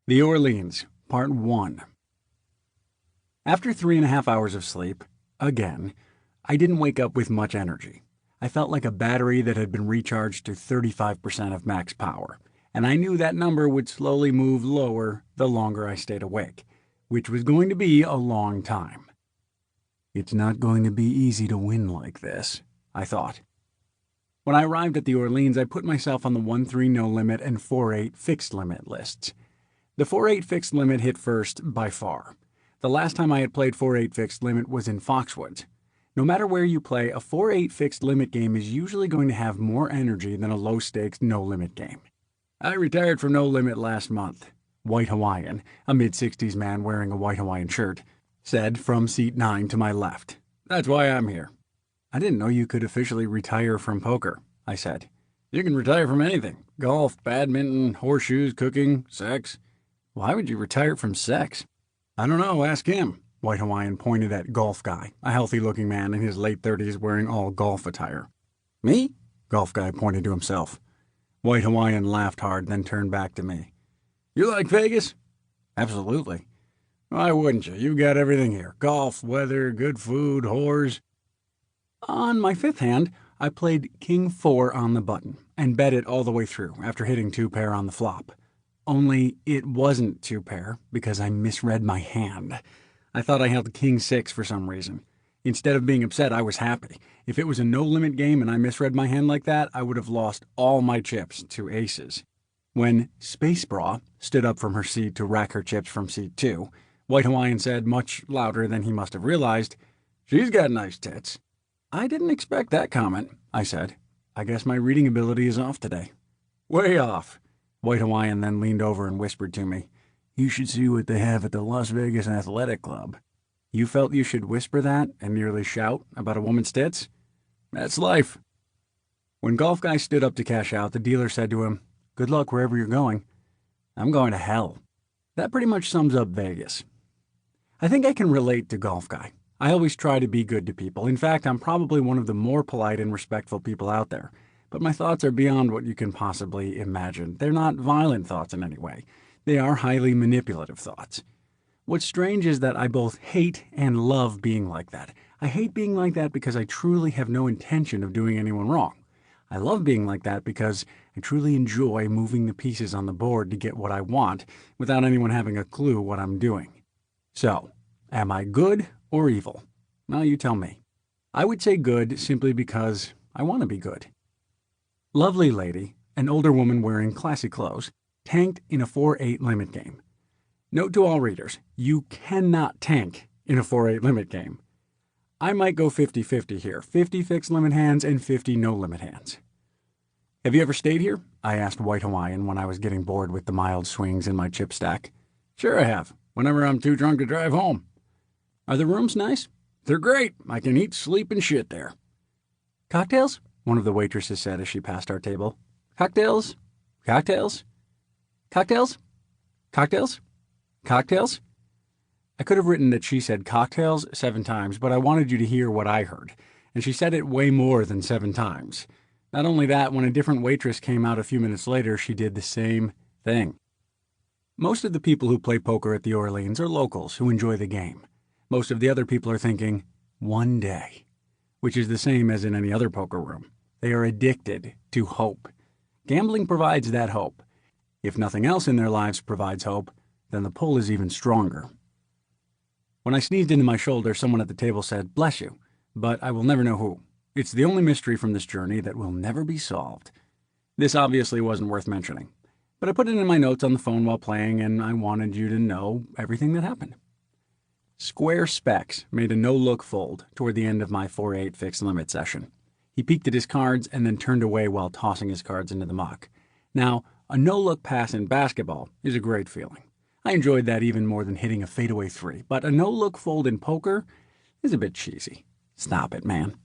The Orleans, Part 1. After 3.5 hours of sleep, again, I didn't wake up with much energy. I felt like a battery that had been recharged to 35% of max power, and I knew that number would slowly move lower the longer I stayed awake, which was going to be a long time. It's not going to be easy to win like this, I thought. When I arrived at the Orleans, I put myself on the 1-3 no limit and 4-8 fixed limit lists. The 4-8 fixed limit hit first by far. The last time I had played 4-8 fixed limit was in Foxwoods. No matter where you play, a 4-8 fixed limit game is usually going to have more energy than a low-stakes no-limit game. I retired from no limit last month. White Hawaiian, a mid-60s man wearing a white Hawaiian shirt, said from seat 9 to my left. That's why I'm here. I didn't know you could officially retire from poker, I said. You can retire from anything. Golf, badminton, horseshoes, cooking, sex. Why would you retire from sex? I don't know, ask him. White Hawaiian pointed at Golf Guy, a healthy-looking man in his late 30s wearing all golf attire. Me? Golf Guy pointed to himself. White Hawaiian laughed hard, then turned back to me. You like Vegas? Absolutely. Why wouldn't you? You've got everything here. Golf, weather, good food, whores. On my fifth hand, I played King 4 on the button and bet it all the way through after hitting 2-pair on the flop. Only it wasn't 2-pair because I misread my hand. I thought I held King 6 for some reason. Instead of being upset, I was happy. If it was a no-limit game and I misread my hand like that, I would have lost all my chips to aces. When Space Bra stood up from her seat to rack her chips from seat 2, White Hawaiian said, much louder than he must have realized, "She's got nice tits." I didn't expect that comment, I said. I guess my reading ability is off today. Way off. White Hawaiian then leaned over and whispered to me, "You should see what they have at the Las Vegas Athletic Club." You felt you should whisper that and nearly shout about a woman's tits? That's life. When Golf Guy stood up to cash out, the dealer said to him, "Good luck wherever you're going." "I'm going to hell." That pretty much sums up Vegas. I think I can relate to Golf Guy. I always try to be good to people. In fact, I'm probably one of the more polite and respectful people out there. But my thoughts are beyond what you can possibly imagine. They're not violent thoughts in any way. They are highly manipulative thoughts. What's strange is that I both hate and love being like that. I hate being like that because I truly have no intention of doing anyone wrong. I love being like that because I truly enjoy moving the pieces on the board to get what I want without anyone having a clue what I'm doing. So, am I good or evil? Well, you tell me. I would say good simply because I want to be good. Lovely lady, an older woman wearing classy clothes, tanked in a 4-8 limit game. Note to all readers, you cannot tank in a 4-8 limit game. I might go 50-50 here, 50 fixed limit hands and 50 no limit hands. Have you ever stayed here? I asked White Hawaiian when I was getting bored with the mild swings in my chip stack. Sure I have, whenever I'm too drunk to drive home. Are the rooms nice? They're great. I can eat, sleep, and shit there. Cocktails? One of the waitresses said as she passed our table. Cocktails? Cocktails? Cocktails? Cocktails? Cocktails? I could have written that she said cocktails 7 times, but I wanted you to hear what I heard, and she said it way more than 7 times. Not only that, when a different waitress came out a few minutes later, she did the same thing. Most of the people who play poker at the Orleans are locals who enjoy the game. Most of the other people are thinking, one day, which is the same as in any other poker room. They are addicted to hope. Gambling provides that hope. If nothing else in their lives provides hope, then the pull is even stronger. When I sneezed into my shoulder, someone at the table said, "Bless you," but I will never know who. It's the only mystery from this journey that will never be solved. This obviously wasn't worth mentioning, but I put it in my notes on the phone while playing, and I wanted you to know everything that happened. Square Specs made a no-look fold toward the end of my 4-8 fixed limit session. He peeked at his cards and then turned away while tossing his cards into the muck. Now, a no-look pass in basketball is a great feeling. I enjoyed that even more than hitting a fadeaway 3, but a no-look fold in poker is a bit cheesy. Stop it, man.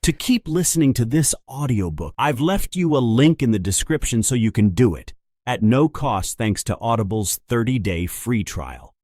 To keep listening to this audiobook, I've left you a link in the description so you can do it at no cost thanks to Audible's 30-day free trial.